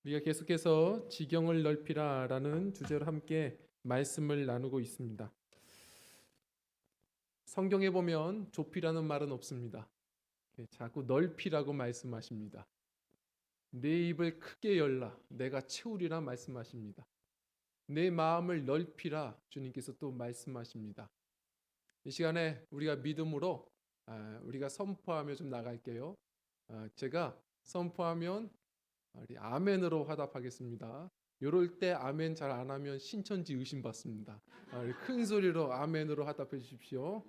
우리가 계속해서 지경을 넓히라라는 주제로 함께 말씀을 나누고 있습니다. 성경에 보면 좁히라는 말은 없습니다. 자꾸 넓히라고 말씀하십니다. 내 입을 크게 열라 내가 채우리라 말씀하십니다. 내 마음을 넓히라 주님께서 또 말씀하십니다. 이 시간에 우리가 믿음으로 우리가 선포하며 좀 나갈게요. 제가 선포하면 우리 아멘으로 화답하겠습니다. 이럴 때 아멘 잘 안 하면 신천지 의심받습니다. 큰 소리로 아멘으로 화답해 주십시오.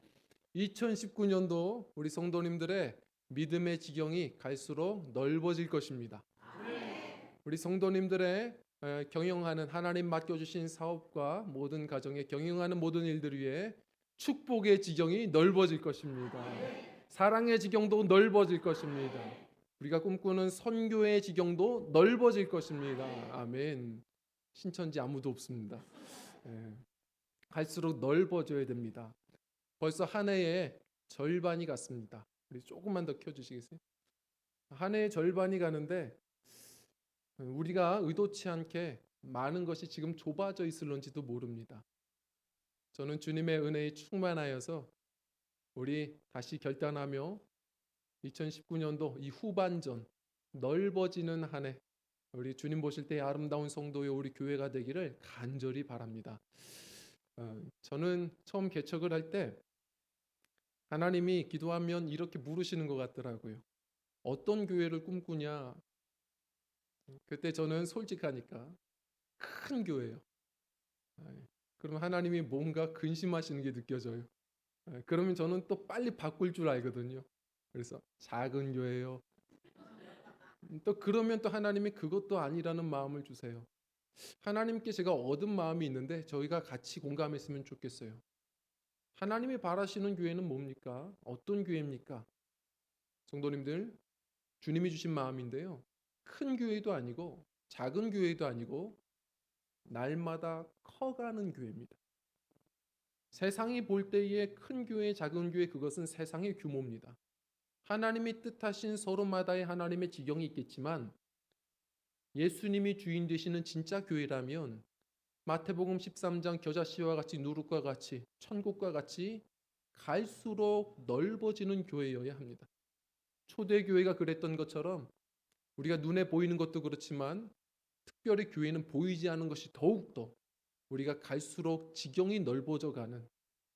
2019년도 우리 성도님들의 믿음의 지경이 갈수록 넓어질 것입니다. 우리 성도님들의 경영하는 하나님 맡겨주신 사업과 모든 가정에 경영하는 모든 일들 위해 축복의 지경이 넓어질 것입니다. 사랑의 지경도 넓어질 것입니다. 우리가 꿈꾸는 선교의 지경도 넓어질 것입니다. 아멘. 신천지 아무도 없습니다. 갈수록 넓어져야 됩니다. 벌써 한 해의 절반이 갔습니다. 우리 조금만 더 켜주시겠어요? 한 해의 절반이 가는데 우리가 의도치 않게 많은 것이 지금 좁아져 있을런지도 모릅니다. 저는 주님의 은혜에 충만하여서 우리 다시 결단하며 2019년도 이 후반전 넓어지는 한 해 우리 주님 보실 때 아름다운 성도의 우리 교회가 되기를 간절히 바랍니다. 저는 처음 개척을 할 때 하나님이 기도하면 이렇게 물으시는 것 같더라고요. 어떤 교회를 꿈꾸냐? 그때 저는 솔직하니까 큰 교회요. 그럼 하나님이 뭔가 근심하시는 게 느껴져요. 그러면 저는 또 빨리 바꿀 줄 알거든요. 그래서 작은 교회요. 또 그러면 또 하나님이 그것도 아니라는 마음을 주세요. 하나님께 제가 얻은 마음이 있는데 저희가 같이 공감했으면 좋겠어요. 하나님이 바라시는 교회는 뭡니까? 어떤 교회입니까? 성도님들, 주님이 주신 마음인데요. 큰 교회도 아니고 작은 교회도 아니고 날마다 커가는 교회입니다. 세상이 볼 때의 큰 교회, 작은 교회 그것은 세상의 규모입니다. 하나님이 뜻하신 서로마다의 하나님의 지경이 있겠지만 예수님이 주인 되시는 진짜 교회라면 마태복음 13장 겨자씨와 같이 누룩과 같이 천국과 같이 갈수록 넓어지는 교회여야 합니다. 초대교회가 그랬던 것처럼 우리가 눈에 보이는 것도 그렇지만 특별히 교회는 보이지 않은 것이 더욱더 우리가 갈수록 지경이 넓어져 가는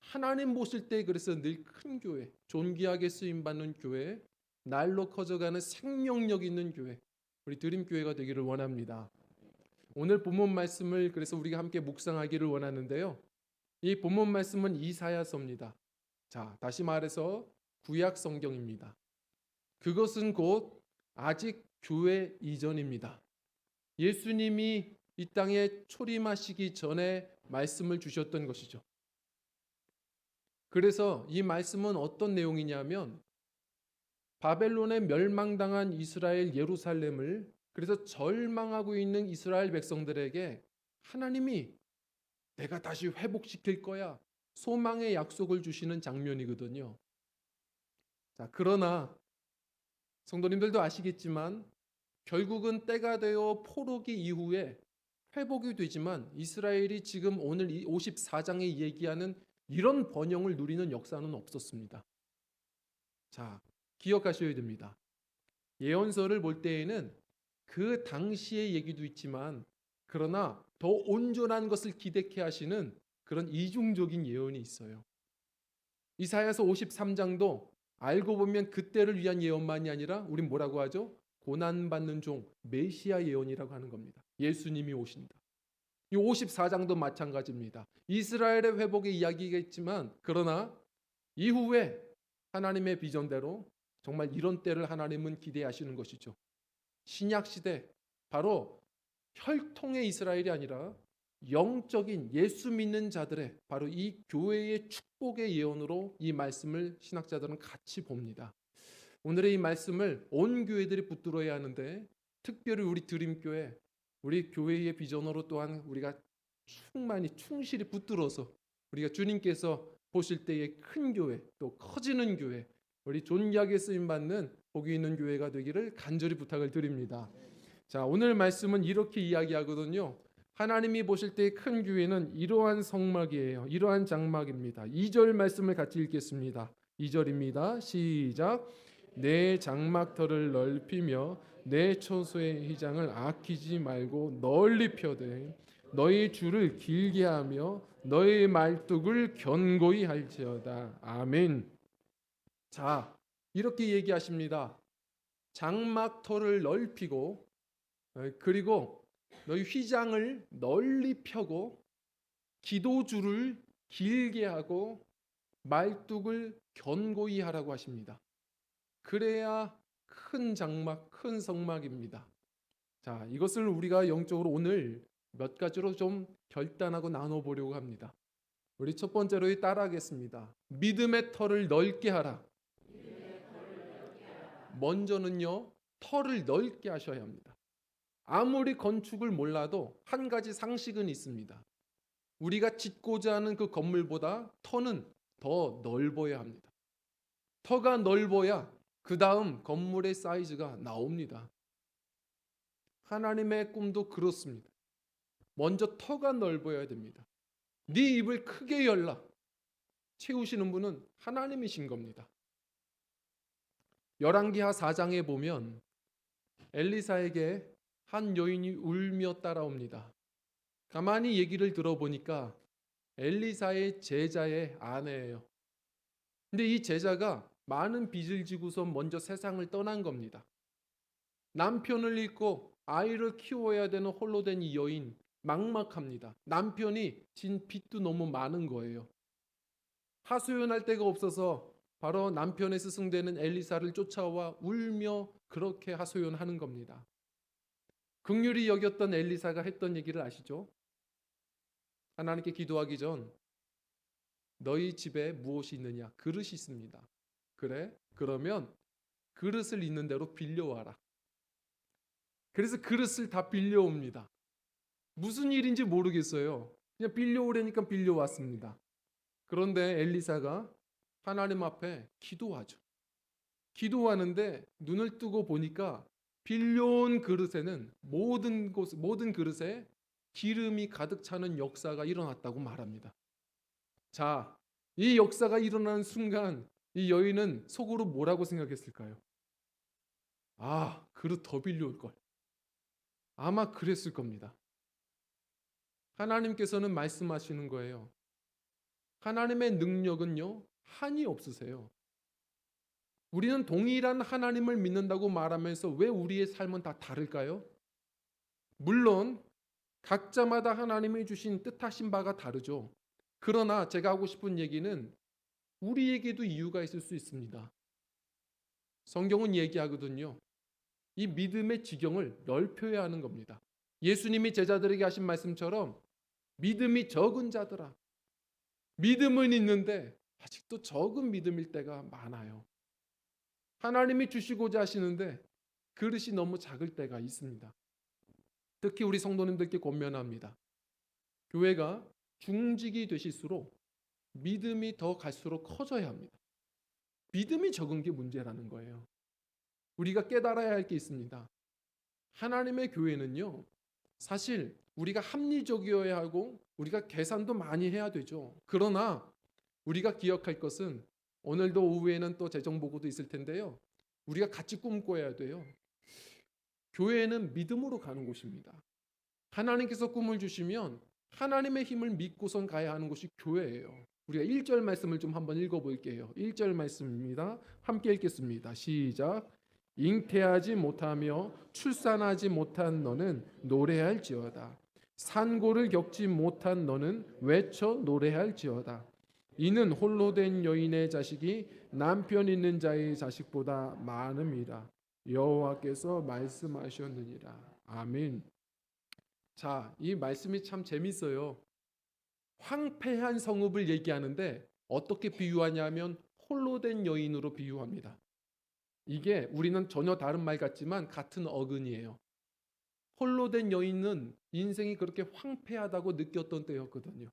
하나님 보실 때 그래서 늘 큰 교회, 존귀하게 쓰임받는 교회, 날로 커져가는 생명력 있는 교회, 우리 드림교회가 되기를 원합니다. 오늘 본문 말씀을 그래서 우리가 함께 묵상하기를 원하는데요. 이 본문 말씀은 이사야서입니다. 자, 다시 말해서 구약 성경입니다. 그것은 곧 아직 교회 이전입니다. 예수님이 이 땅에 초림하시기 전에 말씀을 주셨던 것이죠. 그래서 이 말씀은 어떤 내용이냐면 바벨론에 멸망당한 이스라엘 예루살렘을 그래서 절망하고 있는 이스라엘 백성들에게 하나님이 내가 다시 회복시킬 거야. 소망의 약속을 주시는 장면이거든요. 자, 그러나 성도님들도 아시겠지만 결국은 때가 되어 포로기 이후에 회복이 되지만 이스라엘이 지금 오늘 이 54장에 얘기하는 이런 번영을 누리는 역사는 없었습니다. 자, 기억하셔야 됩니다. 예언서를 볼 때에는 그 당시의 얘기도 있지만 그러나 더 온전한 것을 기대케 하시는 그런 이중적인 예언이 있어요. 이사야서 53장도 알고 보면 그때를 위한 예언만이 아니라 우린 뭐라고 하죠? 고난받는 종 메시아 예언이라고 하는 겁니다. 예수님이 오신다. 이 54장도 마찬가지입니다. 이스라엘의 회복의 이야기겠지만 그러나 이후에 하나님의 비전대로 정말 이런 때를 하나님은 기대하시는 것이죠. 신약 시대 바로 혈통의 이스라엘이 아니라 영적인 예수 믿는 자들의 바로 이 교회의 축복의 예언으로 이 말씀을 신학자들은 같이 봅니다. 오늘의 이 말씀을 온 교회들이 붙들어야 하는데 특별히 우리 드림교회 우리 교회의 비전으로 또한 우리가 충실히 붙들어서 우리가 주님께서 보실 때의 큰 교회 또 커지는 교회 우리 존귀하게 쓰임받는 복이 있는 교회가 되기를 간절히 부탁을 드립니다. 자, 오늘 말씀은 이렇게 이야기하거든요. 하나님이 보실 때 큰 교회는 이러한 성막이에요. 이러한 장막입니다. 2절 말씀을 같이 읽겠습니다. 2절입니다. 시작. 내 장막터를 넓히며 내 처소의 휘장을 아끼지 말고 널리 펴되 너희 줄을 길게 하며 너희 말뚝을 견고히 할지어다. 아멘. 자, 이렇게 얘기하십니다. 장막터를 넓히고 그리고 너희 휘장을 널리 펴고 기도줄을 길게 하고 말뚝을 견고히 하라고 하십니다. 그래야 큰 장막, 큰 성막입니다. 자, 이것을 우리가 영적으로 오늘 몇 가지로 좀 결단하고 나눠보려고 합니다. 우리 첫 번째로 따라하겠습니다. 믿음의 터를 넓게 하라. 먼저는요, 터를 넓게 하셔야 합니다. 아무리 건축을 몰라도 한 가지 상식은 있습니다. 우리가 짓고자 하는 그 건물보다 터는 더 넓어야 합니다. 터가 넓어야 그 다음 건물의 사이즈가 나옵니다. 하나님의 꿈도 그렇습니다. 먼저 터가 넓어야 됩니다. 네 입을 크게 열라. 채우시는 분은 하나님이신 겁니다. 열왕기하 4장에 보면 엘리사에게 한 여인이 울며 따라옵니다. 가만히 얘기를 들어보니까 엘리사의 제자의 아내예요. 근데 이 제자가 많은 빚을 지고서 먼저 세상을 떠난 겁니다. 남편을 잃고 아이를 키워야 되는 홀로 된 이 여인 막막합니다. 남편이 진 빚도 너무 많은 거예요. 하소연할 데가 없어서 바로 남편의 스승되는 엘리사를 쫓아와 울며 그렇게 하소연하는 겁니다. 긍휼히 여겼던 엘리사가 했던 얘기를 아시죠? 하나님께 기도하기 전 너희 집에 무엇이 있느냐? 그릇이 있습니다. 그래? 그러면 그릇을 있는 대로 빌려와라. 그래서 그릇을 다 빌려옵니다. 무슨 일인지 모르겠어요. 그냥 빌려오려니까 빌려왔습니다. 그런데 엘리사가 하나님 앞에 기도하죠. 기도하는데 눈을 뜨고 보니까 빌려온 그릇에는 모든 그릇에 기름이 가득 차는 역사가 일어났다고 말합니다. 자, 이 역사가 일어나는 순간 이 여인은 속으로 뭐라고 생각했을까요? 아, 그릇 더 빌려올 걸. 아마 그랬을 겁니다. 하나님께서는 말씀하시는 거예요. 하나님의 능력은요, 한이 없으세요. 우리는 동일한 하나님을 믿는다고 말하면서 왜 우리의 삶은 다 다를까요? 물론 각자마다 하나님이 주신 뜻하신 바가 다르죠. 그러나 제가 하고 싶은 얘기는 우리에게도 이유가 있을 수 있습니다. 성경은 얘기하거든요. 이 믿음의 지경을 넓혀야 하는 겁니다. 예수님이 제자들에게 하신 말씀처럼 믿음이 적은 자들아. 믿음은 있는데 아직도 적은 믿음일 때가 많아요. 하나님이 주시고자 하시는데 그릇이 너무 작을 때가 있습니다. 특히 우리 성도님들께 권면합니다. 교회가 중직이 되실수록 믿음이 더 갈수록 커져야 합니다. 믿음이 적은 게 문제라는 거예요. 우리가 깨달아야 할 게 있습니다. 하나님의 교회는요, 사실 우리가 합리적이어야 하고 우리가 계산도 많이 해야 되죠. 그러나 우리가 기억할 것은 오늘도 오후에는 또 재정보고도 있을 텐데요. 우리가 같이 꿈꿔야 돼요. 교회는 믿음으로 가는 곳입니다. 하나님께서 꿈을 주시면 하나님의 힘을 믿고선 가야 하는 곳이 교회예요. 우리가 1절 말씀을 좀 한번 읽어볼게요. 1절 말씀입니다. 함께 읽겠습니다. 시작. 잉태하지 못하며 출산하지 못한 너는 노래할지어다. 산고를 겪지 못한 너는 외쳐 노래할지어다. 이는 홀로 된 여인의 자식이 남편 있는 자의 자식보다 많음이라. 여호와께서 말씀하셨느니라. 아멘. 자, 이 말씀이 참 재밌어요. 황폐한 성읍을 얘기하는데 어떻게 비유하냐면 홀로 된 여인으로 비유합니다. 이게 우리는 전혀 다른 말 같지만 같은 어근이에요. 홀로 된 여인은 인생이 그렇게 황폐하다고 느꼈던 때였거든요.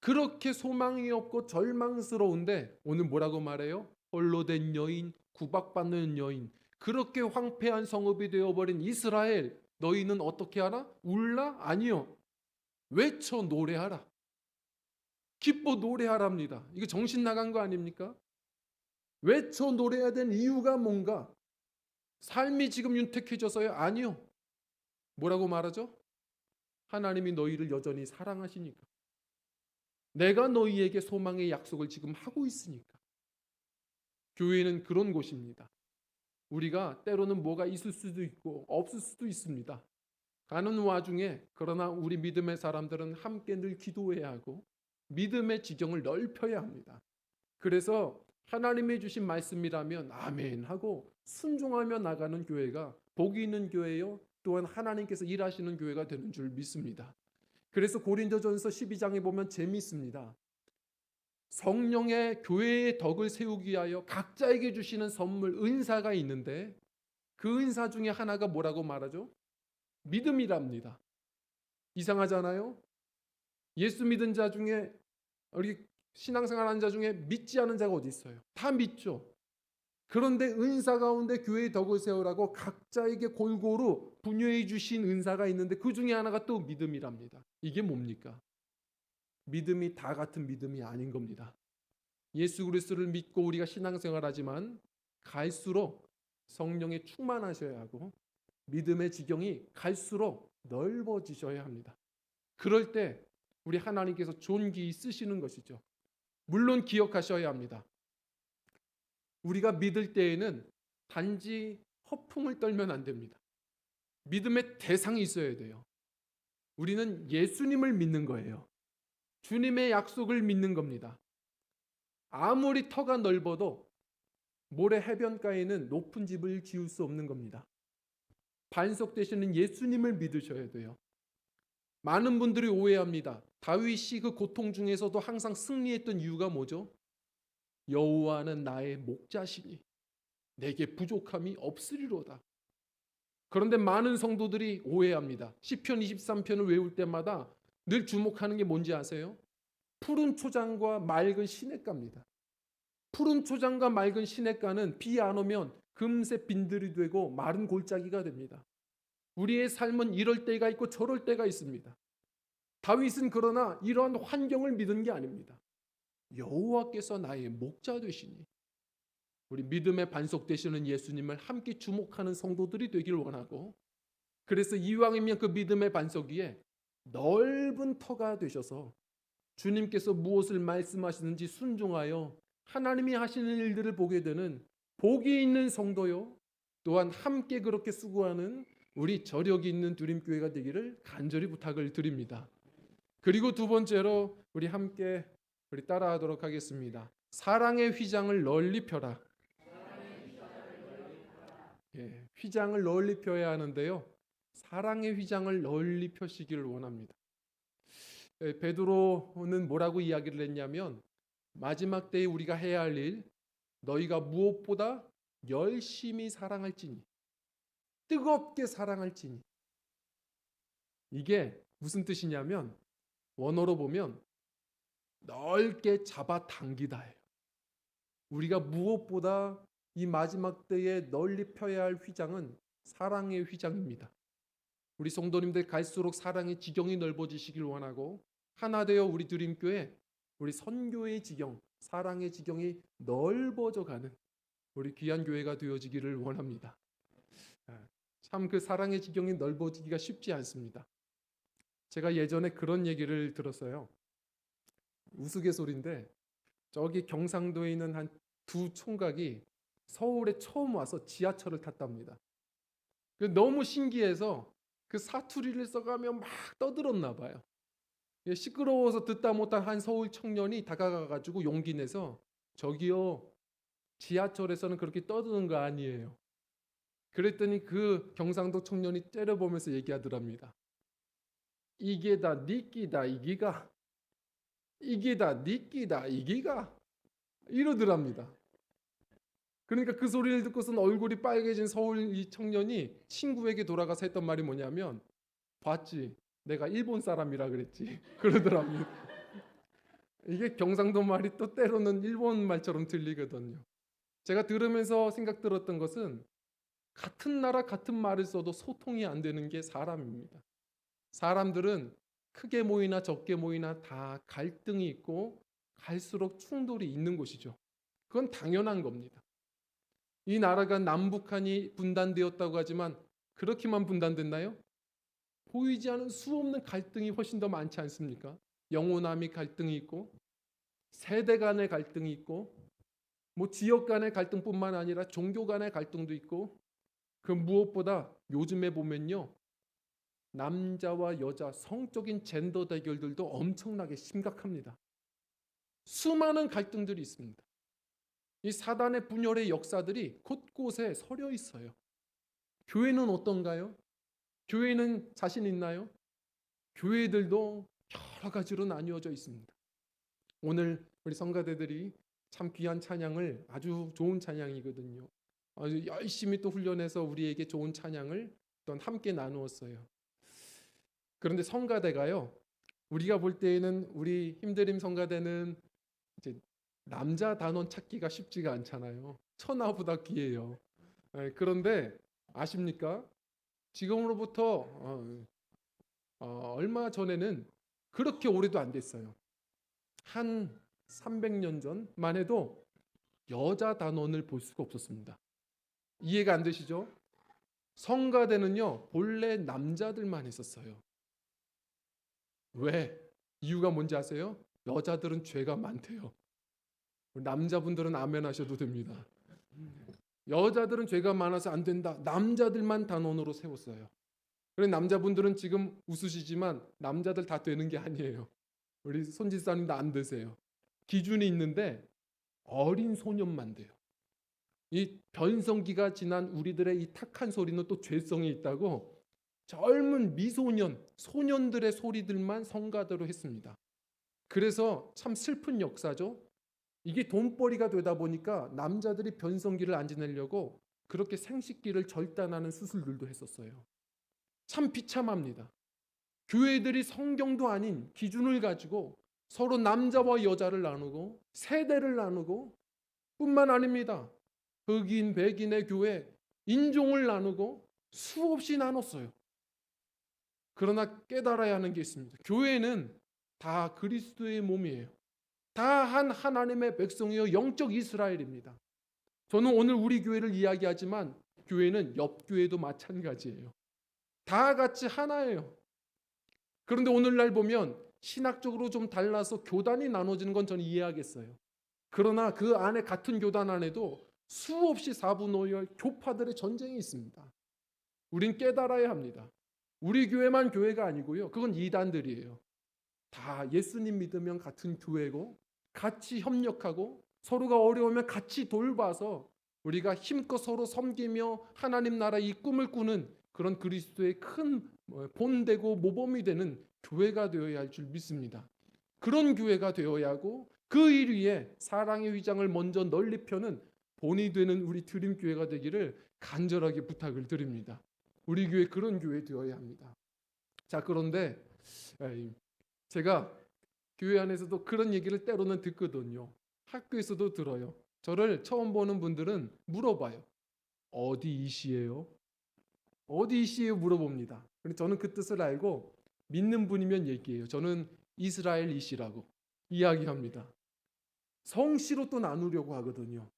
그렇게 소망이 없고 절망스러운데 오늘 뭐라고 말해요? 홀로 된 여인, 구박받는 여인. 그렇게 황폐한 성읍이 되어버린 이스라엘, 너희는 어떻게 하라? 울라? 아니요. 외쳐 노래하라. 기뻐 노래하랍니다. 이거 정신 나간 거 아닙니까? 외쳐 노래해야 된 이유가 뭔가? 삶이 지금 윤택해져서요? 아니요. 뭐라고 말하죠? 하나님이 너희를 여전히 사랑하시니까. 내가 너희에게 소망의 약속을 지금 하고 있으니까. 교회는 그런 곳입니다. 우리가 때로는 뭐가 있을 수도 있고 없을 수도 있습니다. 가는 와중에 그러나 우리 믿음의 사람들은 함께 늘 기도해야 하고 믿음의 지경을 넓혀야 합니다. 그래서 하나님이 주신 말씀이라면 아멘 하고 순종하며 나가는 교회가 복이 있는 교회요, 또한 하나님께서 일하시는 교회가 되는 줄 믿습니다. 그래서 고린도전서 12장에 보면 재미있습니다. 성령의 교회의 덕을 세우기 위하여 각자에게 주시는 선물, 은사가 있는데 그 은사 중에 하나가 뭐라고 말하죠? 믿음이랍니다. 이상하잖아요? 예수 믿은 자 중에, 우리 신앙생활하는 자 중에 믿지 않은 자가 어디 있어요? 다 믿죠. 그런데 은사 가운데 교회의 덕을 세우라고 각자에게 골고루 분여해 주신 은사가 있는데 그 중에 하나가 또 믿음이랍니다. 이게 뭡니까? 믿음이 다 같은 믿음이 아닌 겁니다. 예수 그리스도를 믿고 우리가 신앙생활하지만 갈수록 성령에 충만하셔야 하고 믿음의 지경이 갈수록 넓어지셔야 합니다. 그럴 때 우리 하나님께서 존귀히 쓰시는 것이죠. 물론 기억하셔야 합니다. 우리가 믿을 때에는 단지 허풍을 떨면 안 됩니다. 믿음의 대상이 있어야 돼요. 우리는 예수님을 믿는 거예요. 주님의 약속을 믿는 겁니다. 아무리 터가 넓어도 모래 해변가에는 높은 집을 지을 수 없는 겁니다. 반석 되시는 예수님을 믿으셔야 돼요. 많은 분들이 오해합니다. 다윗이 그 고통 중에서도 항상 승리했던 이유가 뭐죠? 여호와는 나의 목자시니 내게 부족함이 없으리로다. 그런데 많은 성도들이 오해합니다. 시편 23편을 외울 때마다 늘 주목하는 게 뭔지 아세요? 푸른 초장과 맑은 시냇가입니다. 푸른 초장과 맑은 시냇가는 비 안 오면 금세 빈들이 되고 마른 골짜기가 됩니다. 우리의 삶은 이럴 때가 있고 저럴 때가 있습니다. 다윗은 그러나 이러한 환경을 믿은 게 아닙니다. 여호와께서 나의 목자 되시니, 우리 믿음의 반석 되시는 예수님을 함께 주목하는 성도들이 되길 원하고, 그래서 이왕이면 그 믿음의 반석 위에 넓은 터가 되셔서 주님께서 무엇을 말씀하시는지 순종하여 하나님이 하시는 일들을 보게 되는 복이 있는 성도요, 또한 함께 그렇게 수고하는 우리 저력이 있는 두림교회가 되기를 간절히 부탁을 드립니다. 그리고 두 번째로 우리 함께 따라하도록 하겠습니다. 사랑의 휘장을 널리 펴라. 예, 휘장을 널리 펴야 하는데요. 사랑의 휘장을 널리 펴시기를 원합니다. 베드로는 뭐라고 이야기를 했냐면, 마지막 때에 우리가 해야 할 일, 너희가 무엇보다 열심히 사랑할지니, 뜨겁게 사랑할지니. 이게 무슨 뜻이냐면 원어로 보면 넓게 잡아당기다예요. 우리가 무엇보다 이 마지막 때에 널리 펴야 할 휘장은 사랑의 휘장입니다. 우리 성도님들 갈수록 사랑의 지경이 넓어지시길 원하고, 하나 되어 우리 드림교회, 우리 선교의 지경, 사랑의 지경이 넓어져 가는 우리 귀한 교회가 되어지기를 원합니다. 참 그 사랑의 지경이 넓어지기가 쉽지 않습니다. 제가 예전에 그런 얘기를 들었어요. 우스갯소리인데, 저기 경상도에 있는 한 두 총각이 서울에 처음 와서 지하철을 탔답니다. 너무 신기해서 그 사투리를 써가며 막 떠들었나 봐요. 시끄러워서 듣다 못한 한 서울 청년이 다가가가지고 용기 내서, 저기요, 지하철에서는 그렇게 떠드는 거 아니에요. 그랬더니 그 경상도 청년이 째려보면서 얘기하더랍니다. 이게 다 니끼다 이기가, 이게 다 니끼다 이기가, 이러더랍니다. 그러니까 그 소리를 듣고선 얼굴이 빨개진 서울 이 청년이 친구에게 돌아가서 했던 말이 뭐냐면, 봤지? 내가 일본 사람이라 그랬지. 그러더랍니다. 이게 경상도 말이 또 때로는 일본 말처럼 들리거든요. 제가 들으면서 생각 들었던 것은, 같은 나라 같은 말을 써도 소통이 안 되는 게 사람입니다. 사람들은 크게 모이나 적게 모이나 다 갈등이 있고 갈수록 충돌이 있는 곳이죠. 그건 당연한 겁니다. 이 나라가 남북한이 분단되었다고 하지만 그렇게만 분단됐나요? 보이지 않은 수없는 갈등이 훨씬 더 많지 않습니까? 영호남이 갈등이 있고 세대 간의 갈등이 있고 뭐 지역 간의 갈등뿐만 아니라 종교 간의 갈등도 있고 그 무엇보다 요즘에 보면요. 남자와 여자 성적인 젠더 대결들도 엄청나게 심각합니다. 수많은 갈등들이 있습니다. 이 사단의 분열의 역사들이 곳곳에 서려 있어요. 교회는 어떤가요? 교회는 자신 있나요? 교회들도 여러 가지로 나뉘어져 있습니다. 오늘 우리 성가대들이 참 귀한 찬양을 아주 좋은 찬양이거든요. 아주 열심히 또 훈련해서 우리에게 좋은 찬양을 또 함께 나누었어요. 그런데 성가대가요. 우리가 볼 때에는 우리 힘들임 성가대는 이제 남자 단원 찾기가 쉽지가 않잖아요. 천하보다 귀해요. 그런데 아십니까? 지금으로부터 얼마 전에는 그렇게 오래도 안 됐어요. 한 300년 전만 해도 여자 단원을 볼 수가 없었습니다. 이해가 안 되시죠? 성가대는요 본래 남자들만 했었어요. 왜? 이유가 뭔지 아세요? 여자들은 죄가 많대요. 남자분들은 아멘 하셔도 됩니다. 여자들은 죄가 많아서 안 된다. 남자들만 단원으로 세웠어요. 그래서 남자분들은 지금 웃으시지만 남자들 다 되는 게 아니에요. 우리 손지사님도 안 되세요. 기준이 있는데 어린 소년만 돼요. 이 변성기가 지난 우리들의 이 탁한 소리는 또 죄성이 있다고 젊은 미소년, 소년들의 소리들만 성가대로 했습니다. 그래서 참 슬픈 역사죠. 이게 돈벌이가 되다 보니까 남자들이 변성기를 안 지내려고 그렇게 생식기를 절단하는 수술들도 했었어요. 참 비참합니다. 교회들이 성경도 아닌 기준을 가지고 서로 남자와 여자를 나누고 세대를 나누고 뿐만 아닙니다. 흑인, 백인의 교회 인종을 나누고 수없이 나눴어요. 그러나 깨달아야 하는 게 있습니다. 교회는 다 그리스도의 몸이에요. 다 한 하나님의 백성이요 영적 이스라엘입니다. 저는 오늘 우리 교회를 이야기하지만 교회는 옆 교회도 마찬가지예요. 다 같이 하나예요. 그런데 오늘날 보면 신학적으로 좀 달라서 교단이 나눠지는 건 저는 이해하겠어요. 그러나 그 안에 같은 교단 안에도 수없이 사분오열 교파들의 전쟁이 있습니다. 우린 깨달아야 합니다. 우리 교회만 교회가 아니고요. 그건 이단들이에요. 다 예수님 믿으면 같은 교회고 같이 협력하고 서로가 어려우면 같이 돌봐서 우리가 힘껏 서로 섬기며 하나님 나라 이 꿈을 꾸는 그런 그리스도의 큰 본되고 모범이 되는 교회가 되어야 할 줄 믿습니다. 그런 교회가 되어야 하고 그 일 위에 사랑의 휘장을 먼저 널리 펴는 본이 되는 우리 드림교회가 되기를 간절하게 부탁을 드립니다. 우리 교회 그런 교회 되어야 합니다. 자, 그런데 제가 교회 안에서도 그런 얘기를 때로는 듣거든요. 학교에서도 들어요. 저를 처음 보는 분들은 물어봐요. 어디 이시예요? 어디 이시예요? 물어봅니다. 근데 저는 그 뜻을 알고 믿는 분이면 얘기해요. 저는 이스라엘 이시라고 이야기합니다. 성씨로 또 나누려고 하거든요.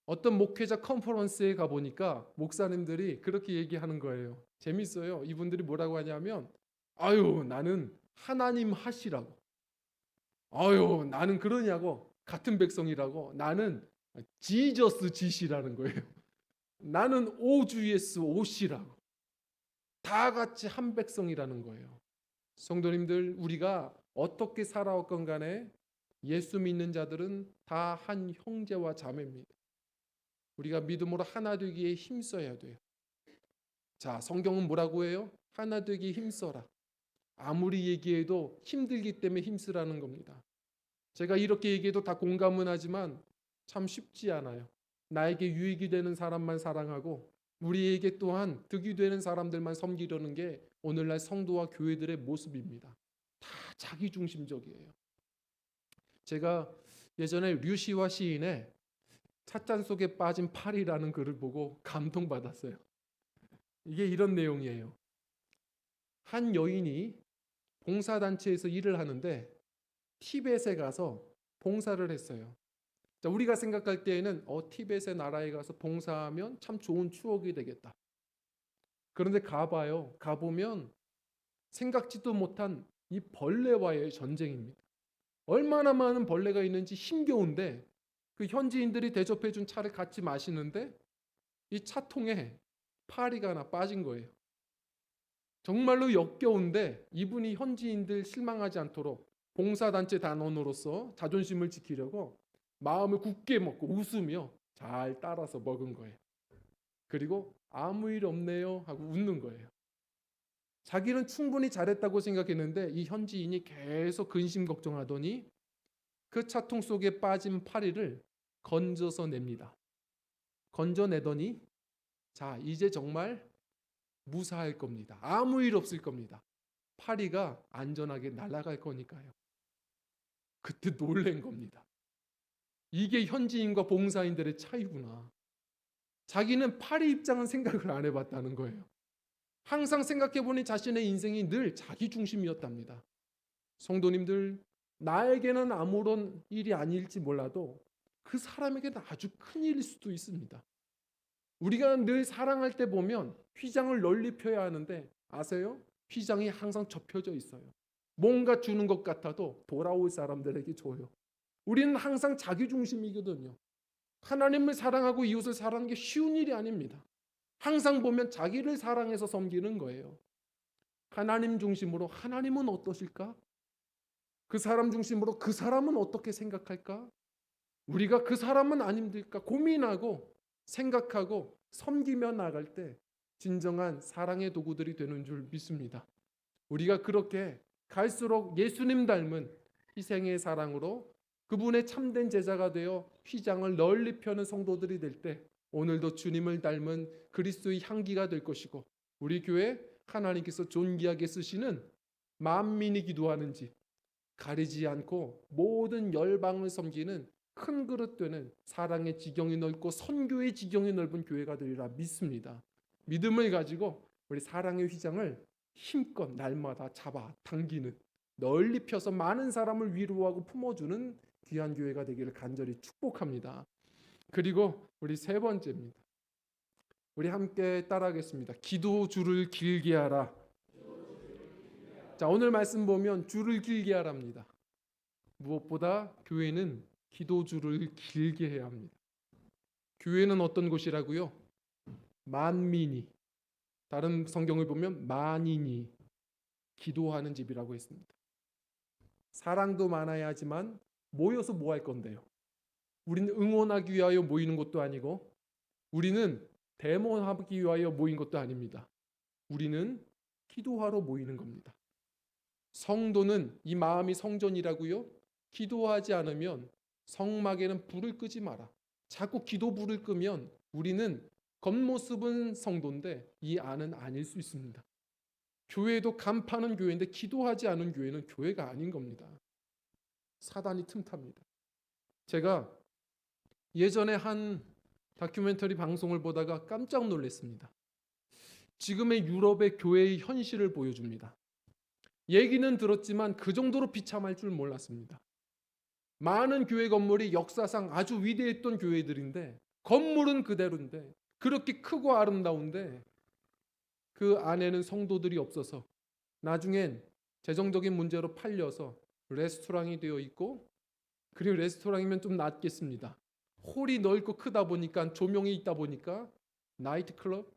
어떤 목회자 컨퍼런스에 가보니까 목사님들이 그렇게 얘기하는 거예요. 재밌어요. 이분들이 뭐라고 하냐면 아유 나는 하나님 하시라고. 아유 나는 그러냐고. 같은 백성이라고. 나는 지저스 지시라는 거예요. 나는 오주예수 오시라고. 다 같이 한 백성이라는 거예요. 성도님들 우리가 어떻게 살아왔건 간에 예수 믿는 자들은 다 한 형제와 자매입니다. 우리가 믿음으로 하나 되기에 힘써야 돼요. 자, 성경은 뭐라고 해요? 하나 되기에 힘써라. 아무리 얘기해도 힘들기 때문에 힘쓰라는 겁니다. 제가 이렇게 얘기해도 다 공감은 하지만 참 쉽지 않아요. 나에게 유익이 되는 사람만 사랑하고 우리에게 또한 득이 되는 사람들만 섬기려는 게 오늘날 성도와 교회들의 모습입니다. 다 자기중심적이에요. 제가 예전에 류시와 시인의 찻잔 속에 빠진 파리라는 글을 보고 감동받았어요. 이게 이런 내용이에요. 한 여인이 봉사단체에서 일을 하는데 티벳에 가서 봉사를 했어요. 자, 우리가 생각할 때에는 티벳의 나라에 가서 봉사하면 참 좋은 추억이 되겠다. 그런데 가보면 생각지도 못한 이 벌레와의 전쟁입니다. 얼마나 많은 벌레가 있는지 힘겨운데 그 현지인들이 대접해 준 차를 같이 마시는데 이 차통에 파리가 하나 빠진 거예요. 정말로 역겨운데 이분이 현지인들 실망하지 않도록 봉사단체 단원으로서 자존심을 지키려고 마음을 굳게 먹고 웃으며 잘 따라서 먹은 거예요. 그리고 아무 일 없네요 하고 웃는 거예요. 자기는 충분히 잘했다고 생각했는데 이 현지인이 계속 근심 걱정하더니 그 차통 속에 빠진 파리를 건져서 냅니다. 건져내더니 자, 이제 정말 무사할 겁니다. 아무 일 없을 겁니다. 파리가 안전하게 날아갈 거니까요. 그때 놀란 겁니다. 이게 현지인과 봉사인들의 차이구나. 자기는 파리 입장은 생각을 안 해봤다는 거예요. 항상 생각해보니 자신의 인생이 늘 자기 중심이었답니다. 성도님들, 나에게는 아무런 일이 아닐지 몰라도 그 사람에게는 아주 큰 일일 수도 있습니다. 우리가 늘 사랑할 때 보면 휘장을 널리 펴야 하는데 아세요? 휘장이 항상 접혀져 있어요. 뭔가 주는 것 같아도 돌아올 사람들에게 줘요. 우리는 항상 자기 중심이거든요. 하나님을 사랑하고 이웃을 사랑하는 게 쉬운 일이 아닙니다. 항상 보면 자기를 사랑해서 섬기는 거예요. 하나님 중심으로 하나님은 어떠실까? 그 사람 중심으로 그 사람은 어떻게 생각할까? 우리가 그 사람은 안 힘들까? 고민하고 생각하고 섬기며 나갈 때 진정한 사랑의 도구들이 되는 줄 믿습니다. 우리가 그렇게 갈수록 예수님 닮은 희생의 사랑으로 그분의 참된 제자가 되어 휘장을 널리 펴는 성도들이 될 때 오늘도 주님을 닮은 그리스도의 향기가 될 것이고 우리 교회 하나님께서 존귀하게 쓰시는 만민이 기도하는 집 가리지 않고 모든 열방을 섬기는 큰 그릇 되는 사랑의 지경이 넓고 선교의 지경이 넓은 교회가 되리라 믿습니다. 믿음을 가지고 우리 사랑의 휘장을 힘껏 날마다 잡아 당기는 널리 펴서 많은 사람을 위로하고 품어주는 귀한 교회가 되기를 간절히 축복합니다. 그리고 우리 세 번째입니다. 우리 함께 따라하겠습니다. 기도 줄을 길게 하라. 자, 오늘 말씀 보면 줄을 길게 하랍니다. 무엇보다 교회는 기도 줄을 길게 해야 합니다. 교회는 어떤 곳이라고요? 만민이, 다른 성경을 보면 만인이 기도하는 집이라고 했습니다. 사랑도 많아야 하지만 모여서 뭐 할 건데요? 우리는 응원하기 위하여 모이는 것도 아니고 우리는 대모하기 위하여 모인 것도 아닙니다. 우리는 기도하러 모이는 겁니다. 성도는 이 마음이 성전이라고요? 기도하지 않으면 성막에는 불을 끄지 마라. 자꾸 기도 불을 끄면 우리는 겉모습은 성도인데 이 안은 아닐 수 있습니다. 교회도 간파는 교회인데 기도하지 않은 교회는 교회가 아닌 겁니다. 사단이 틈탑니다. 제가 예전에 한 다큐멘터리 방송을 보다가 깜짝 놀랐습니다. 지금의 유럽의 교회의 현실을 보여줍니다. 얘기는 들었지만 그 정도로 비참할 줄 몰랐습니다. 많은 교회 건물이 역사상 아주 위대했던 교회들인데 건물은 그대로인데 그렇게 크고 아름다운데 그 안에는 성도들이 없어서 나중엔 재정적인 문제로 팔려서 레스토랑이 되어 있고 그리고 레스토랑이면 좀 낫겠습니다. 홀이 넓고 크다 보니까 조명이 있다 보니까 나이트클럽,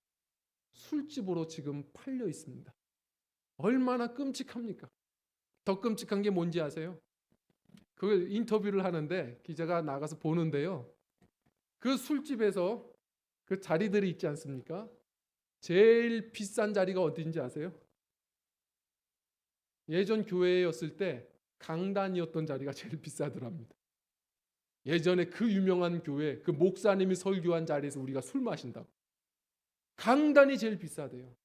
술집으로 지금 팔려 있습니다. 얼마나 끔찍합니까? 더 끔찍한 게 뭔지 아세요? 그걸 인터뷰를 하는데 기자가 나가서 보는데요. 그 술집에서 그 자리들이 있지 않습니까? 제일 비싼 자리가 어딘지 아세요? 예전 교회였을 때 강단이었던 자리가 제일 비싸더랍니다. 예전에 그 유명한 교회 그 목사님이 설교한 자리에서 우리가 술 마신다고. 강단이 제일 비싸대요.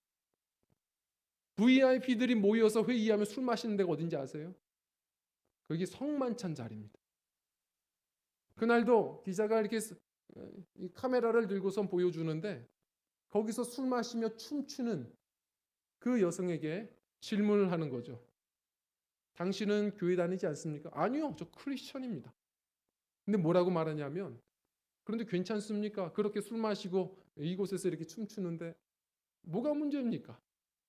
VIP들이 모여서 회의하면 술 마시는 데가 어딘지 아세요? 거기 성만찬 자리입니다. 그날도 기자가 이렇게 이 카메라를 들고선 보여주는데 거기서 술 마시며 춤추는 그 여성에게 질문을 하는 거죠. 당신은 교회 다니지 않습니까? 아니요, 저 크리스천입니다. 근데 뭐라고 말하냐면, 그런데 괜찮습니까? 그렇게 술 마시고 이곳에서 이렇게 춤추는데 뭐가 문제입니까?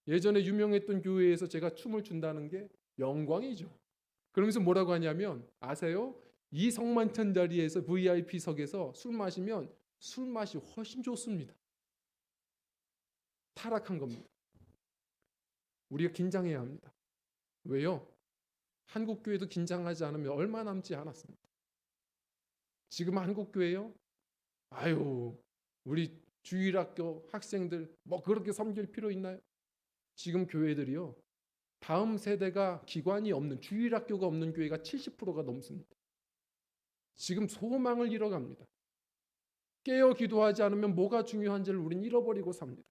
예전에 유명했던 교회에서 제가 춤을 춘다는 게 영광이죠. 그러면서 뭐라고 하냐면, 아세요? 이 성만찬 자리에서 VIP석에서 술 마시면 술 맛이 훨씬 좋습니다. 타락한 겁니다. 우리가 긴장해야 합니다. 왜요? 한국 교회도 긴장하지 않으면 얼마 남지 않았습니다. 지금 한국 교회요? 아유, 우리 주일학교 학생들 뭐 그렇게 섬길 필요 있나요? 지금 교회들이요. 다음 세대가 기관이 없는 주일학교가 없는 교회가 70%가 넘습니다. 지금 소망을 잃어갑니다. 깨어 기도하지 않으면 뭐가 중요한지를 우린 잃어버리고 삽니다.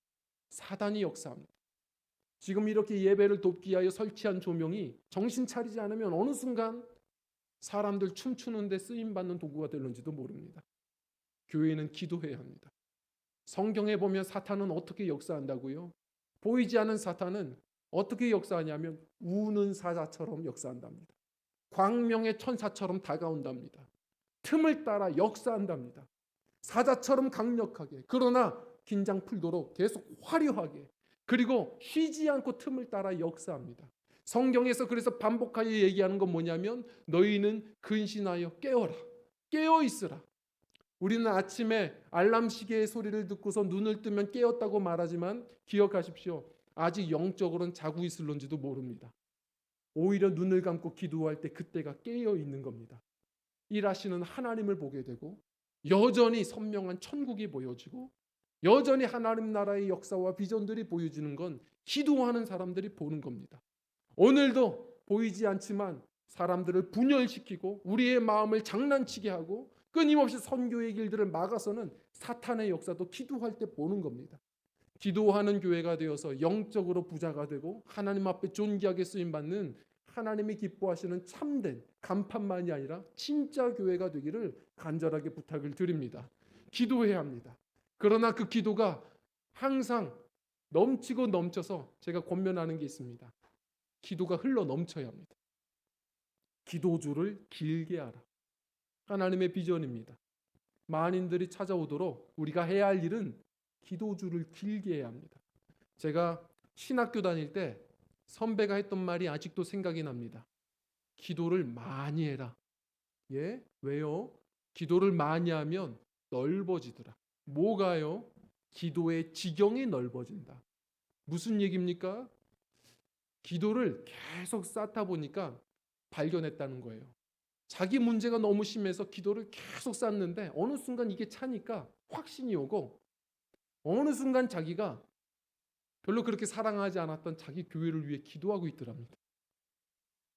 사단이 역사합니다. 지금 이렇게 예배를 돕기 위하여 설치한 조명이 정신 차리지 않으면 어느 순간 사람들 춤추는데 쓰임받는 도구가 될는지도 모릅니다. 교회는 기도해야 합니다. 성경에 보면 사탄은 어떻게 역사한다고요? 보이지 않는 사탄은 어떻게 역사하냐면 우는 사자처럼 역사한답니다. 광명의 천사처럼 다가온답니다. 틈을 따라 역사한답니다. 사자처럼 강력하게, 그러나 긴장 풀도록 계속 화려하게, 그리고 쉬지 않고 틈을 따라 역사합니다. 성경에서 그래서 반복하여 얘기하는 건 뭐냐면 너희는 근신하여 깨어라, 깨어 있으라. 우리는 아침에 알람 시계의 소리를 듣고서 눈을 뜨면 깨었다고 말하지만 기억하십시오. 아직 영적으로는 자고 있을런지도 모릅니다. 오히려 눈을 감고 기도할 때 그때가 깨어 있는 겁니다. 일하시는 하나님을 보게 되고 여전히 선명한 천국이 보여지고 여전히 하나님 나라의 역사와 비전들이 보여지는 건 기도하는 사람들이 보는 겁니다. 오늘도 보이지 않지만 사람들을 분열시키고 우리의 마음을 장난치게 하고 끊임없이 선교의 길들을 막아서는 사탄의 역사도 기도할 때 보는 겁니다. 기도하는 교회가 되어서 영적으로 부자가 되고 하나님 앞에 존귀하게 쓰임받는 하나님이 기뻐하시는 참된 간판만이 아니라 진짜 교회가 되기를 간절하게 부탁을 드립니다. 기도해야 합니다. 그러나 그 기도가 항상 넘치고 넘쳐서 제가 권면하는 게 있습니다. 기도가 흘러 넘쳐야 합니다. 기도주를 길게 하라. 하나님의 비전입니다. 만인들이 찾아오도록 우리가 해야 할 일은 기도주를 길게 해야 합니다. 제가 신학교 다닐 때 선배가 했던 말이 아직도 생각이 납니다. 기도를 많이 해라. 예? 왜요? 기도를 많이 하면 넓어지더라. 뭐가요? 기도의 지경이 넓어진다. 무슨 얘기입니까? 기도를 계속 쌓다 보니까 발견했다는 거예요. 자기 문제가 너무 심해서 기도를 계속 쌓는데 어느 순간 이게 차니까 확신이 오고 어느 순간 자기가 별로 그렇게 사랑하지 않았던 자기 교회를 위해 기도하고 있더랍니다.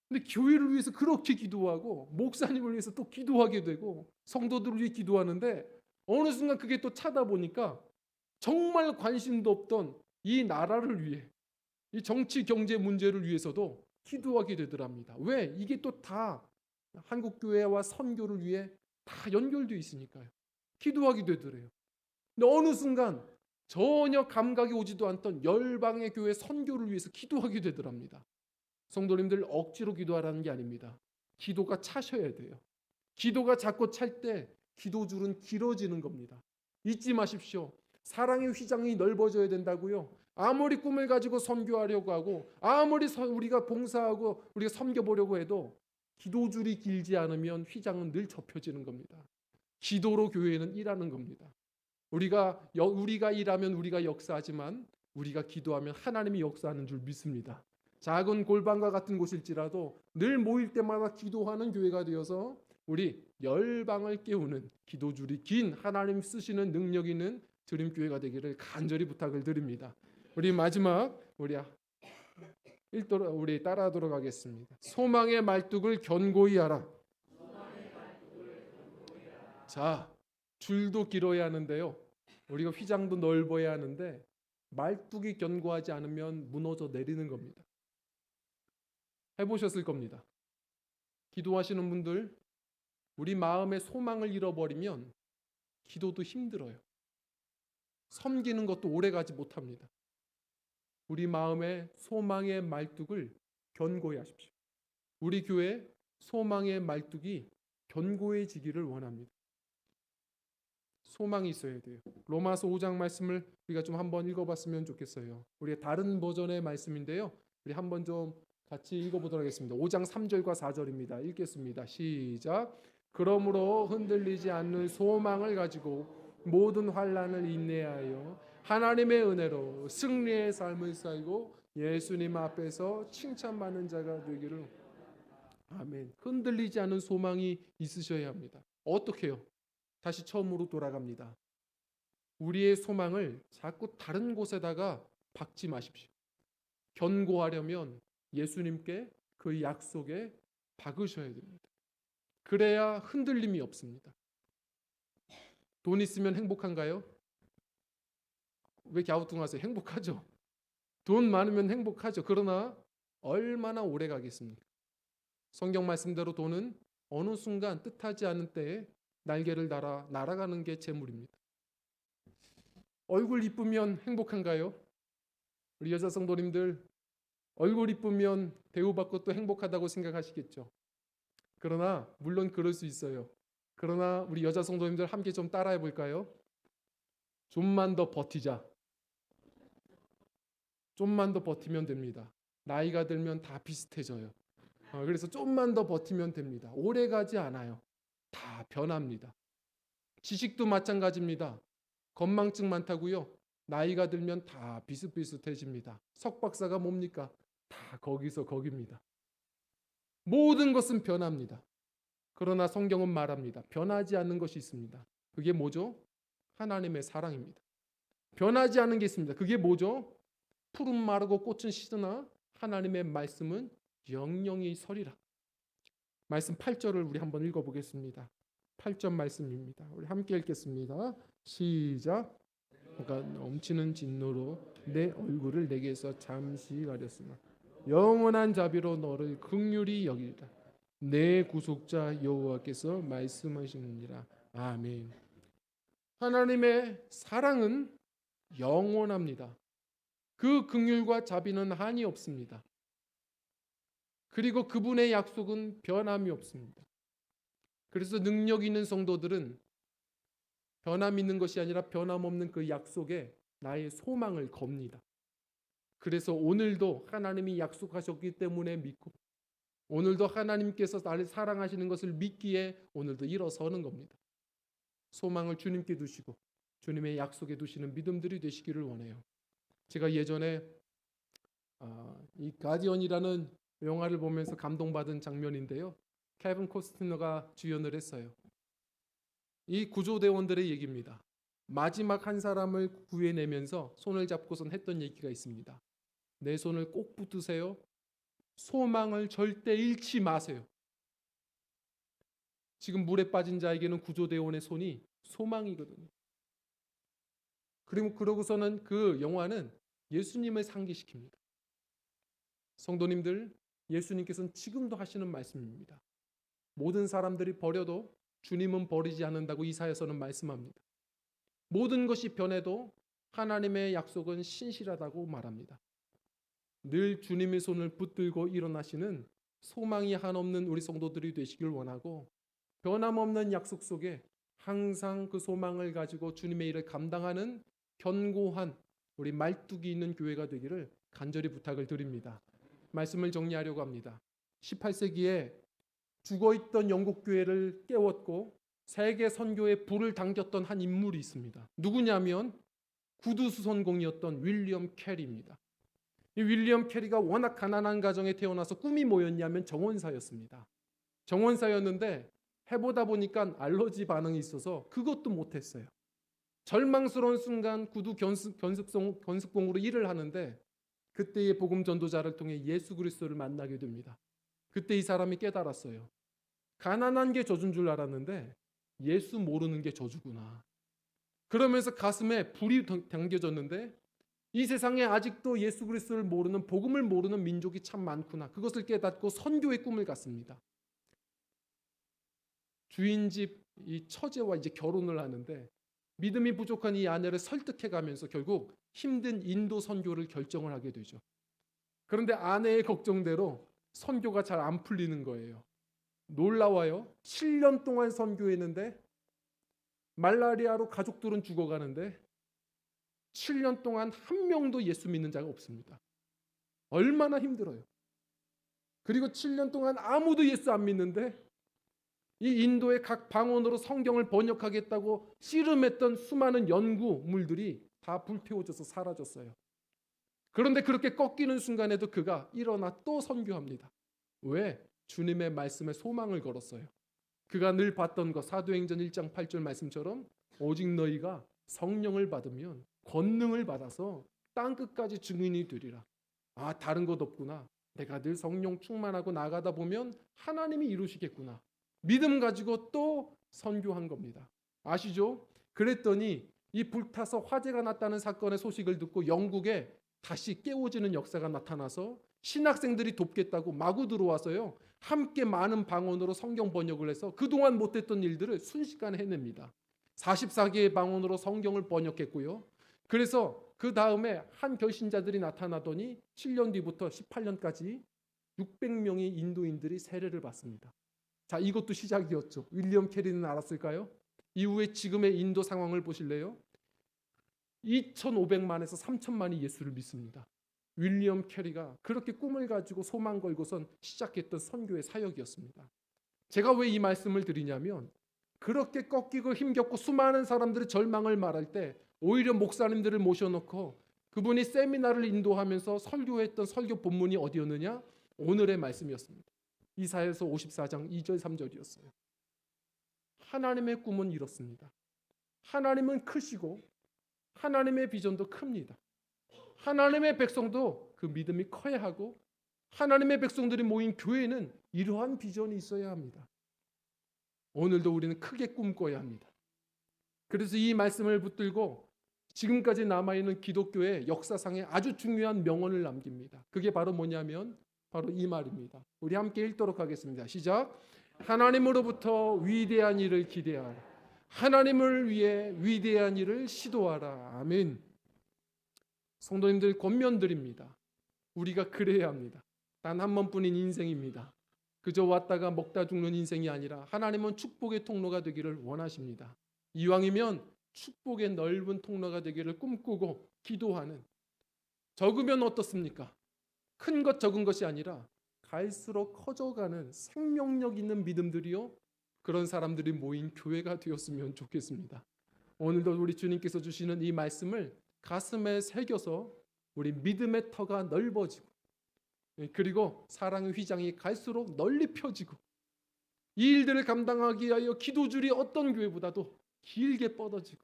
근데 교회를 위해서 그렇게 기도하고 목사님을 위해서 또 기도하게 되고 성도들을 위해 기도하는데 어느 순간 그게 또 차다 보니까 정말 관심도 없던 이 나라를 위해 이 정치 경제 문제를 위해서도 기도하게 되더랍니다. 왜? 이게 또 다 한국 교회와 선교를 위해 다 연결되어 있으니까요. 기도하게 되더래요. 근데 어느 순간 전혀 감각이 오지도 않던 열방의 교회 선교를 위해서 기도하게 되더랍니다. 성도님들 억지로 기도하라는 게 아닙니다. 기도가 차셔야 돼요. 기도가 자꾸 찰 때 기도줄은 길어지는 겁니다. 잊지 마십시오. 사랑의 휘장이 넓어져야 된다고요. 아무리 꿈을 가지고 선교하려고 하고 아무리 우리가 봉사하고 우리가 섬겨보려고 해도 기도줄이 길지 않으면 휘장은 늘 접혀지는 겁니다. 기도로 교회는 일하는 겁니다. 우리가 일하면 우리가 역사하지만 우리가 기도하면 하나님이 역사하는 줄 믿습니다. 작은 골방과 같은 곳일지라도 늘 모일 때마다 기도하는 교회가 되어서 우리 열방을 깨우는 기도줄이 긴 하나님 쓰시는 능력 있는 드림교회가 되기를 간절히 부탁을 드립니다. 우리 마지막 우리 따라하도록 하겠습니다. 소망의 말뚝을 견고히 하라. 자, 줄도 길어야 하는데요. 우리가 휘장도 넓어야 하는데 말뚝이 견고하지 않으면 무너져 내리는 겁니다. 해보셨을 겁니다. 기도하시는 분들, 우리 마음의 소망을 잃어버리면 기도도 힘들어요. 섬기는 것도 오래가지 못합니다. 우리 마음에 소망의 말뚝을 견고히 하십시오. 우리 교회 소망의 말뚝이 견고해지기를 원합니다. 소망이 있어야 돼요. 로마서 5장 말씀을 우리가 좀 한번 읽어봤으면 좋겠어요. 우리의 다른 버전의 말씀인데요. 우리 한번 좀 같이 읽어보도록 하겠습니다. 5장 3절과 4절입니다. 읽겠습니다. 시작. 그러므로 흔들리지 않는 소망을 가지고 모든 환난을 인내하여 하나님의 은혜로 승리의 삶을 살고 예수님 앞에서 칭찬받는 자가 되기를. 아멘. 흔들리지 않는 소망이 있으셔야 합니다. 어떻게 해요? 다시 처음으로 돌아갑니다. 우리의 소망을 자꾸 다른 곳에다가 박지 마십시오. 견고하려면 예수님께 그 약속에 박으셔야 됩니다. 그래야 흔들림이 없습니다. 돈 있으면 행복한가요? 왜 갸우뚱하세요? 행복하죠. 돈 많으면 행복하죠. 그러나 얼마나 오래 가겠습니까? 성경 말씀대로 돈은 어느 순간 뜻하지 않은 때에 날개를 달아 날아가는 게 재물입니다. 얼굴 이쁘면 행복한가요? 우리 여자 성도님들 얼굴 이쁘면 대우받고 또 행복하다고 생각하시겠죠. 그러나 물론 그럴 수 있어요. 그러나 우리 여자 성도님들 함께 좀 따라해 볼까요? 좀만 더 버티자. 좀만 더 버티면 됩니다. 나이가 들면 다 비슷해져요. 그래서 좀만 더 버티면 됩니다. 오래 가지 않아요. 다 변합니다. 지식도 마찬가지입니다. 건망증 많다고요? 나이가 들면 다 비슷비슷해집니다. 석박사가 뭡니까? 다 거기서 거깁니다. 모든 것은 변합니다. 그러나 성경은 말합니다. 변하지 않는 것이 있습니다. 그게 뭐죠? 하나님의 사랑입니다. 변하지 않는 게 있습니다. 그게 뭐죠? 푸른 마르고 꽃은 시드나 하나님의 말씀은 영영이 서리라. 말씀 8절을 우리 한번 읽어보겠습니다. 8절 말씀입니다. 우리 함께 읽겠습니다. 시작. 그러니까 넘치는 진노로 내 얼굴을 내게서 잠시 가렸으나 영원한 자비로 너를 긍휼히 여기리라. 내 구속자 여호와께서 말씀하시느니라. 아멘. 하나님의 사랑은 영원합니다. 그 긍휼과 자비는 한이 없습니다. 그리고 그분의 약속은 변함이 없습니다. 그래서 능력 있는 성도들은 변함 있는 것이 아니라 변함없는 그 약속에 나의 소망을 겁니다. 그래서 오늘도 하나님이 약속하셨기 때문에 믿고 오늘도 하나님께서 나를 사랑하시는 것을 믿기에 오늘도 일어서는 겁니다. 소망을 주님께 두시고 주님의 약속에 두시는 믿음들이 되시기를 원해요. 제가 예전에 이 가디언이라는 영화를 보면서 감동받은 장면인데요. 케빈 코스트너가 주연을 했어요. 이 구조대원들의 얘기입니다. 마지막 한 사람을 구해내면서 손을 잡고선 했던 얘기가 있습니다. 내 손을 꼭 붙드세요. 소망을 절대 잃지 마세요. 지금 물에 빠진 자에게는 구조대원의 손이 소망이거든요. 그러고서는 그 영화는 예수님을 상기시킵니다. 성도님들, 예수님께서는 지금도 하시는 말씀입니다. 모든 사람들이 버려도 주님은 버리지 않는다고 이사야서는 말씀합니다. 모든 것이 변해도 하나님의 약속은 신실하다고 말합니다. 늘 주님의 손을 붙들고 일어나시는 소망이 한없는 우리 성도들이 되시길 원하고 변함없는 약속 속에 항상 그 소망을 가지고 주님의 일을 감당하는 견고한 우리 말뚝이 있는 교회가 되기를 간절히 부탁을 드립니다. 말씀을 정리하려고 합니다. 18세기에 죽어있던 영국 교회를 깨웠고 세계 선교에 불을 당겼던 한 인물이 있습니다. 누구냐면 구두수선공이었던 윌리엄 캐리입니다. 이 윌리엄 캐리가 워낙 가난한 가정에 태어나서 꿈이 뭐였냐면 정원사였습니다. 정원사였는데 해보다 보니까 알러지 반응이 있어서 그것도 못했어요. 절망스러운 순간 구두 견습공으로 일을 하는데 그때의 복음 전도자를 통해 예수 그리스도를 만나게 됩니다. 그때 이 사람이 깨달았어요. 가난한 게 저주인 줄 알았는데 예수 모르는 게 저주구나. 그러면서 가슴에 불이 당겨졌는데 이 세상에 아직도 예수 그리스도를 모르는 복음을 모르는 민족이 참 많구나. 그것을 깨닫고 선교의 꿈을 갖습니다. 주인집 이 처제와 이제 결혼을 하는데 믿음이 부족한 이 아내를 설득해 가면서 결국 힘든 인도 선교를 결정을 하게 되죠. 그런데 아내의 걱정대로 선교가 잘 안 풀리는 거예요. 놀라워요. 7년 동안 선교했는데 말라리아로 가족들은 죽어가는데 7년 동안 한 명도 예수 믿는 자가 없습니다. 얼마나 힘들어요. 그리고 7년 동안 아무도 예수 안 믿는데 이 인도의 각 방언으로 성경을 번역하겠다고 씨름했던 수많은 연구물들이 다 불태워져서 사라졌어요. 그런데 그렇게 꺾이는 순간에도 그가 일어나 또 선교합니다. 왜? 주님의 말씀에 소망을 걸었어요. 그가 늘 봤던 것, 사도행전 1장 8절 말씀처럼 오직 너희가 성령을 받으면 권능을 받아서 땅 끝까지 증인이 되리라. 아, 다른 것 없구나. 내가 늘 성령 충만하고 나가다 보면 하나님이 이루시겠구나. 믿음 가지고 또 선교한 겁니다. 아시죠? 그랬더니 이 불타서 화재가 났다는 사건의 소식을 듣고 영국에 다시 깨워지는 역사가 나타나서 신학생들이 돕겠다고 마구 들어와서요. 함께 많은 방언으로 성경 번역을 해서 그동안 못했던 일들을 순식간에 해냅니다. 44개의 방언으로 성경을 번역했고요. 그래서 그 다음에 한 결신자들이 나타나더니 7년 뒤부터 18년까지 600명의 인도인들이 세례를 받습니다. 자, 이것도 시작이었죠. 윌리엄 캐리는 알았을까요? 이후에 지금의 인도 상황을 보실래요? 2,500만에서 3,000만이 예수를 믿습니다. 윌리엄 캐리가 그렇게 꿈을 가지고 소망 걸고선 시작했던 선교의 사역이었습니다. 제가 왜 이 말씀을 드리냐면 그렇게 꺾이고 힘겹고 수많은 사람들이 절망을 말할 때 오히려 목사님들을 모셔놓고 그분이 세미나를 인도하면서 설교했던 설교 본문이 어디였느냐? 오늘의 말씀이었습니다. 이사야서 54장 2절 3절이었어요. 하나님의 꿈은 이렇습니다. 하나님은 크시고 하나님의 비전도 큽니다. 하나님의 백성도 그 믿음이 커야 하고 하나님의 백성들이 모인 교회는 이러한 비전이 있어야 합니다. 오늘도 우리는 크게 꿈꿔야 합니다. 그래서 이 말씀을 붙들고 지금까지 남아있는 기독교의 역사상에 아주 중요한 명언을 남깁니다. 그게 바로 뭐냐면 바로 이 말입니다. 우리 함께 읽도록 하겠습니다. 시작. 하나님으로부터 위대한 일을 기대하라. 하나님을 위해 위대한 일을 시도하라. 아멘. 성도님들 권면드립니다. 우리가 그래야 합니다. 단 한 번뿐인 인생입니다. 그저 왔다가 먹다 죽는 인생이 아니라 하나님은 축복의 통로가 되기를 원하십니다. 이왕이면 축복의 넓은 통로가 되기를 꿈꾸고 기도하는, 적으면 어떻습니까? 큰 것 적은 것이 아니라 갈수록 커져가는 생명력 있는 믿음들이요, 그런 사람들이 모인 교회가 되었으면 좋겠습니다. 오늘도 우리 주님께서 주시는 이 말씀을 가슴에 새겨서 우리 믿음의 터가 넓어지고 그리고 사랑의 휘장이 갈수록 널리 펴지고 이 일들을 감당하기 위하여 기도줄이 어떤 교회보다도 길게 뻗어지고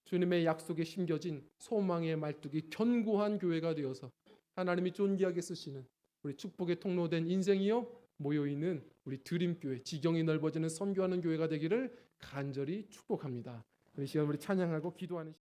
주님의 약속에 심겨진 소망의 말뚝이 견고한 교회가 되어서 하나님이 존귀하게 쓰시는 우리 축복의 통로된 인생이요 모여있는 우리 드림교회, 지경이 넓어지는 선교하는 교회가 되기를 간절히 축복합니다. 이 시간 우리 찬양하고 기도하는